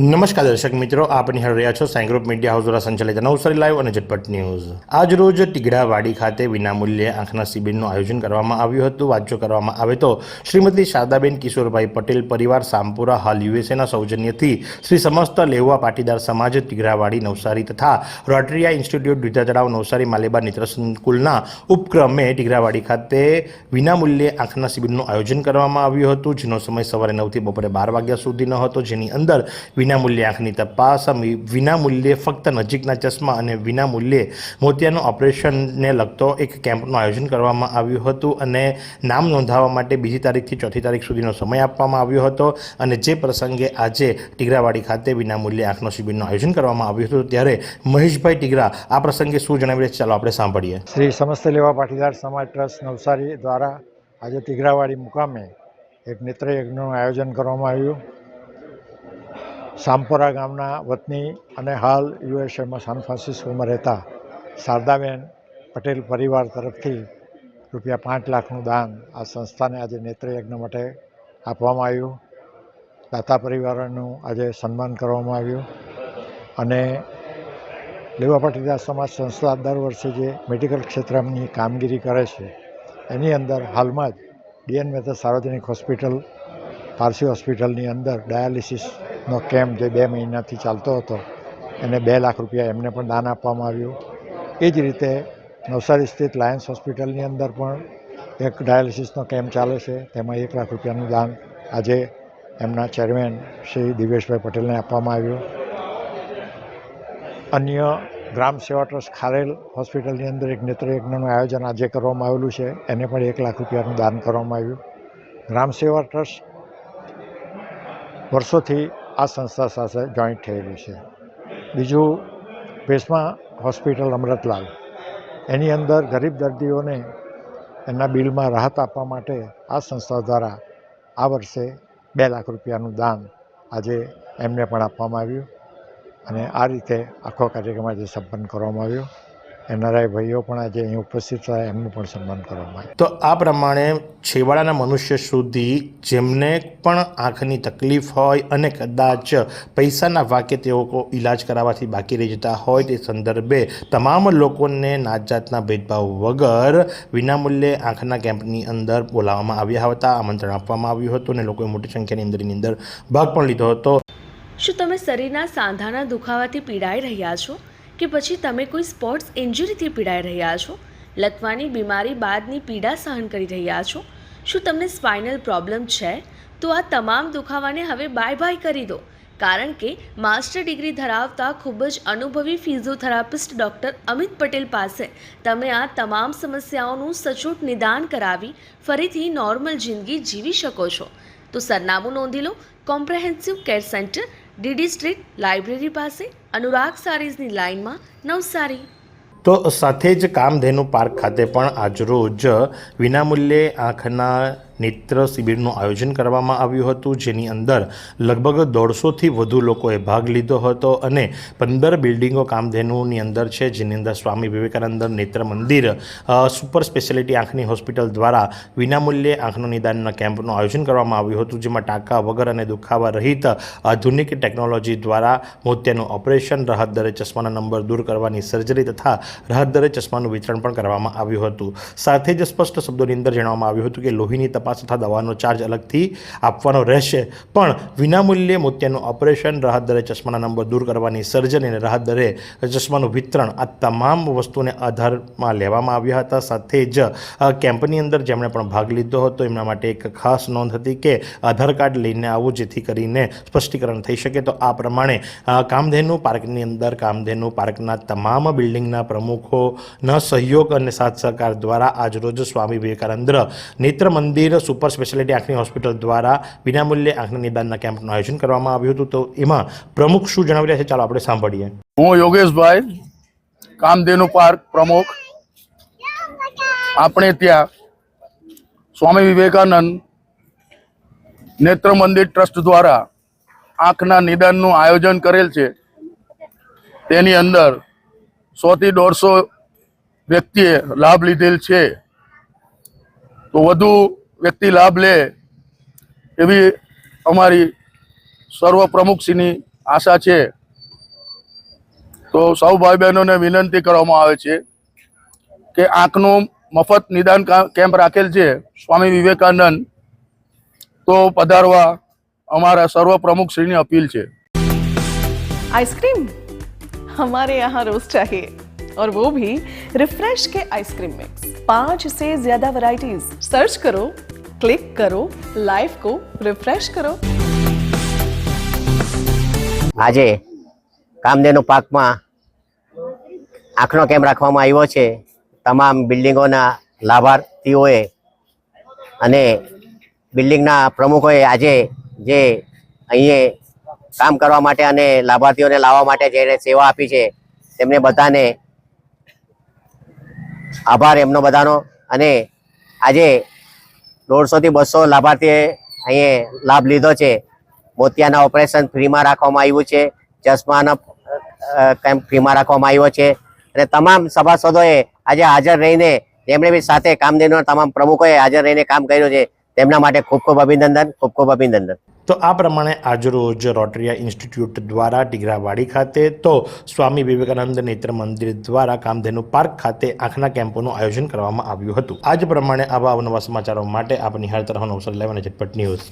નમસ્કાર દર્શક મિત્રો, આપ નિહાળી રહ્યા છો સાઈ ગ્રુપ મીડિયા હાઉસ દ્વારા સંચાલિત નવસારી લાઈવ અને ઝટપટ ન્યૂઝ। આજ રોજ ટીગડાવાડી ખાતે વિનામૂલ્યે આંખના શિબિરનું આયોજન કરવામાં આવ્યું હતું। વાંચો કરવામાં આવે તો શ્રીમતી શારદાબેન કિશોરભાઈ પટેલ પરિવાર સામપુરા હાલ યુએસએના સૌજન્યથી શ્રી સમસ્ત લેવા પાટીદાર સમાજ ટીગડાવાડી નવસારી તથા રોટરીયા ઇન્સ્ટિટ્યૂટ દુધા તળાવ નવસારી માલેબાર નેત્ર સંકુલના ઉપક્રમે ટીગડાવાડી ખાતે વિનામૂલ્યે આંખના શિબિરનું આયોજન કરવામાં આવ્યું હતું, જેનો સમય સવારે 9 થી બપોરે 12 વાગ્યા સુધીનો હતો, જેની અંદર વિનામૂલ્યે આંખની તપાસ, વિનામૂલ્યે ફક્ત નજીકના ચશ્મા અને વિનામૂલ્યે મોતિયાનું ઓપરેશનને લગતો એક કેમ્પનું આયોજન કરવામાં આવ્યું હતું અને નામ નોંધાવવા માટે 2 તારીખથી 4 તારીખ સુધીનો સમય આપવામાં આવ્યો હતો। અને જે પ્રસંગે આજે ટીગરાવાડી ખાતે વિનામૂલ્યે આંખનો શિબિરનું આયોજન કરવામાં આવ્યું હતું, ત્યારે મહેશભાઈ ટીગરા આ પ્રસંગે શું જણાવી રહ્યા છે, ચાલો આપણે સાંભળીએ। શ્રી સમસ્ત લેવા પાટીદાર સમાજ ટ્રસ્ટ નવસારી દ્વારા આજે ટીગરાવાડી મુકામે એક નેત્રયજ્ઞનું આયોજન કરવામાં આવ્યું। સામપુરા ગામના વતની અને હાલ યુએસએમાં સાન ફ્રાન્સિસ્કોમાં રહેતા શારદાબેન પટેલ પરિવાર તરફથી ₹5 લાખનું દાન આ સંસ્થાને આજે નેત્રયજ્ઞ માટે આપવામાં આવ્યું। દાતા પરિવારોનું આજે સન્માન કરવામાં આવ્યું અને લેવા પાટીદાર સમાજ સંસ્થા દર વર્ષે જે મેડિકલ ક્ષેત્રની કામગીરી કરે છે એની અંદર હાલમાં જ ડીએન મહેતા સાર્વજનિક હોસ્પિટલ, પારસી હોસ્પિટલની અંદર ડાયાલિસિસનો કેમ્પ જે 2 મહિનાથી ચાલતો હતો એને ₹2 લાખ એમને પણ દાન આપવામાં આવ્યું। એ જ રીતે નવસારી સ્થિત લાયન્સ હોસ્પિટલની અંદર પણ એક ડાયાલિસિસનો કેમ્પ ચાલે છે, તેમાં ₹1 લાખનું દાન આજે એમના ચેરમેન શ્રી દિવેશભાઈ પટેલને આપવામાં આવ્યું। અન્ય ગ્રામ સેવા ટ્રસ્ટ ખારેલ હોસ્પિટલની અંદર એક નેત્રયજ્ઞનું આયોજન આજે કરવામાં આવેલું છે, એને પણ ₹1 લાખનું દાન કરવામાં આવ્યું। ગ્રામ સેવા ટ્રસ્ટ વર્ષોથી આ સંસ્થા સાથે જોઈન્ટ થયેલું છે। બીજું ભેસમા હોસ્પિટલ અમૃતલાલ, એની અંદર ગરીબ દર્દીઓને એમના બિલમાં રાહત આપવા માટે આ સંસ્થા દ્વારા આ વર્ષે ₹2 લાખનું દાન આજે એમને પણ આપવામાં આવ્યું અને આ રીતે આખો કાર્યક્રમ આજે સંપન્ન કરવામાં આવ્યો। એનઆરઆઈ ભાઈઓ પણ આજે અહીં ઉપસ્થિત હતા, એમનું પણ સન્માન કરવામાં આવ્યું। તો આ પ્રમાણે છેવાડાના મનુષ્ય સુધી જેમને પણ આંખની તકલીફ હોય અને કદાચ પૈસાના વાકે તેઓ ઈલાજ કરાવવાથી બાકી રહી જતા હોય, તે સંદર્ભે તમામ લોકોને નાત જાતના ભેદભાવ વગર વિનામૂલ્યે આંખના કેમ્પની અંદર બોલાવવામાં આવ્યા હતા, આમંત્રણ આપવામાં આવ્યું હતું અને લોકોએ મોટી સંખ્યાની અંદર ભાગ પણ લીધો હતો। શું તમે શરીરના સાંધાના દુખાવાથી પીડાઈ રહ્યા છો કે પછી તમે કોઈ સ્પોર્ટ્સ ઇન્જરીથી પીડાઈ રહ્યા છો? લકવાની બીમારી બાદની પીડા સહન કરી રહ્યા છો? શું તમને સ્પાઇનલ પ્રોબ્લેમ છે? તો આ તમામ દુખાવાને હવે બાય કરી દો, કારણ કે માસ્ટર ડિગ્રી ધરાવતા ખૂબ જ અનુભવી ફિઝિયોથેરાપિસ્ટ ડૉક્ટર અમિત પટેલ પાસે તમે આ તમામ સમસ્યાઓનું સચોટ નિદાન કરાવી ફરીથી નોર્મલ જિંદગી જીવી શકો છો। તો સરનામું નોંધી લો, comprehensive care centre, DD street, library પાસે, અનુરાગ સારીઝની લાઇનમાં, નવસારી। તો સાથે જ કામધેનુ પાર્ક ખાતે પણ આજરોજ વિનામૂલ્યે આંખના નેત્ર શિબિરનું આયોજન કરવામાં આવ્યું હતું, જેની અંદર લગભગ 150થી વધુ લોકોએ ભાગ લીધો હતો અને 15 બિલ્ડિંગો કામધેનુની અંદર છે, જેની અંદર સ્વામી વિવેકાનંદ નેત્ર મંદિર સુપર સ્પેશિયાલિટી આંખની હોસ્પિટલ દ્વારા વિનામૂલ્યે આંખનું નિદાનના કેમ્પનું આયોજન કરવામાં આવ્યું હતું, જેમાં ટાંકા વગર અને દુખાવા રહિત આધુનિક ટેકનોલોજી દ્વારા મોતિયાનું ઓપરેશન, રાહત દરે ચશ્માના નંબર દૂર કરવાની સર્જરી તથા રાહત દરે ચશ્માનું વિતરણ પણ કરવામાં આવ્યું હતું। સાથે જ સ્પષ્ટ શબ્દોની અંદર જણાવવામાં આવ્યું હતું કે લોહીની તપાસ તથા દવાનો ચાર્જ અલગથી આપવાનો રહેશે, પણ વિનામૂલ્યે મોતિયાનું ઓપરેશન, રાહત દરે ચશ્માના નંબર દૂર કરવાની સર્જરી અને રાહત દરે ચશ્માનું વિતરણ આ તમામ વસ્તુને આધારમાં લેવામાં આવ્યા હતા। સાથે જ કેમ્પની અંદર જેમણે પણ ભાગ લીધો હતો એમના માટે એક ખાસ નોંધ હતી કે આધાર કાર્ડ લઈને આવવું, જેથી કરીને સ્પષ્ટીકરણ થઈ શકે। તો આ પ્રમાણે કામધેનુ પાર્કની અંદર કામધેનુ પાર્કના તમામ બિલ્ડિંગના પ્રમુખોના સહયોગ અને સાથ સહકાર દ્વારા આજરોજ સ્વામી વિવેકાનંદ નેત્ર મંદિર સુપર સ્પેશિયાલિટી આંખની હોસ્પિટલ દ્વારા વિનામૂલ્યે આંખના નિદાનના કેમ્પનું આયોજન કરવામાં આવ્યું હતું। તો એમાં પ્રમુખ શું જણાવી રહ્યા છે, ચાલો આપણે સાંભળીએ। હું યોગેશભાઈ, કામધેનુ પાર્ક પ્રમુખ। આપણે ત્યાં સ્વામી વિવેકાનંદ નેત્ર મંદિર ટ્રસ્ટ દ્વારા આંખના નિદાનનું આયોજન કરેલ છે, તેની અંદર 100 થી 150 વ્યક્તિએ લાભ લીધેલ છે। તો વધુ વ્યક્તિ લાભ લે એવી અમારી સર્વ પ્રમુખશ્રીની આશા છે. તો સૌ ભાઈ બહેનોને વિનંતી કરવામાં આવે છે કે આંખનું મફત નિદાન કેમ્પ રાખેલ છે સ્વામી વિવેકાનંદ, તો પધારવા हमारा सर्व प्रमुख श्री ने अपील है. आइसक्रीम हमारे यहाँ रोज चाहिए और वो भी रिफ्रेश के आइसक्रीम मिक्स. 5 से ज्यादा वैरायटीज. सर्च करो, क्लिक करो, लाइफ को रिफ्रेश करो. આજે કામધેનુ પાર્કમાં આંખનો કેમ્પ રાખવામાં આવ્યો છે. તમામ બિલ્ડિંગોના લાભાર્થીઓએ અને બિલ્ડિંગના પ્રમુખોએ આજે જે અહીંયા કામ કરવા માટે અને લાભાર્થીઓને લાવવા માટે જેને સેવા આપી છે તેમને બધાને આભાર એમનો બધાનો. અને આજે 150 થી 200 લાભાર્થીએ અહીંયા લાભ લીધો છે. મોતિયાના ઓપરેશન ફ્રીમાં રાખવામાં આવ્યું છે, ચશ્માનો કેમ્પ ફ્રીમાં રાખવામાં આવ્યો છે. અને તમામ સભાસદોએ આજે હાજર રહીને, જેમણે બી સાથે કામધેનુના તમામ પ્રમુખોએ હાજર રહીને કામ કર્યું છે, તેમના માટે ખૂબ ખૂબ અભિનંદન, ખૂબ ખૂબ અભિનંદન. તો આ પ્રમાણે આજરોજ રોટરિયા ઇન્સ્ટિટ્યૂટ દ્વારા ટીગરાવાડી ખાતે, તો સ્વામી વિવેકાનંદ નેત્ર મંદિર દ્વારા કામધેનુ પાર્ક ખાતે આંખના કેમ્પોનું આયોજન કરવામાં આવ્યું હતું. આજ પ્રમાણે આવા અવનવા સમાચારો માટે આપ નિહાળતા રહો નવસારી લાઈવ અને ઝટપટ ન્યૂઝ.